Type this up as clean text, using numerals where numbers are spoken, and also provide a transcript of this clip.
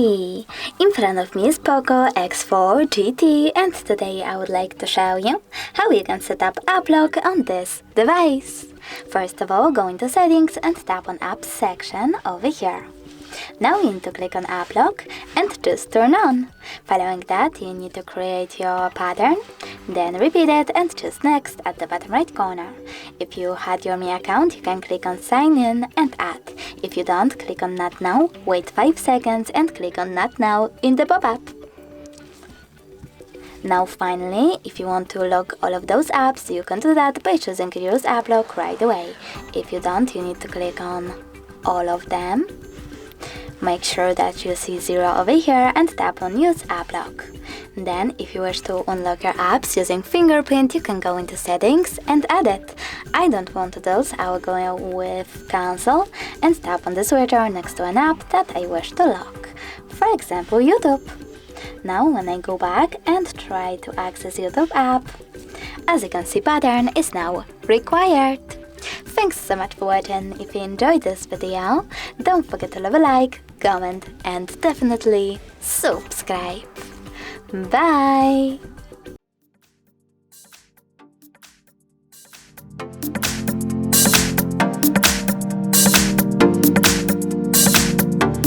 Hey! In front of me is POCO X4 GT, and today I would like to show you how you can set up app lock on this device. First of all, go into settings and tap on apps section over here. Now you need to click on app lock and choose turn on. Following that, you need to create your pattern, then repeat it and choose next at the bottom right corner. If you had your Me account, you can click on sign in and add. If you don't, click on not now, wait 5 seconds and click on not now in the pop-up. Now finally, if you want to lock all of those apps, you can do that by choosing use app lock right away. If you don't, you need to click on all of them. Make sure that you see 0 over here and tap on use app lock. Then, if you wish to unlock your apps using fingerprint, you can go into settings and add it. I don't want those, I will go with cancel and tap on the switcher next to an app that I wish to lock. For example, YouTube. Now when I go back and try to access YouTube app, as you can see, pattern is now required. Thanks so much for watching. If you enjoyed this video, don't forget to leave a like, comment and definitely subscribe. Bye!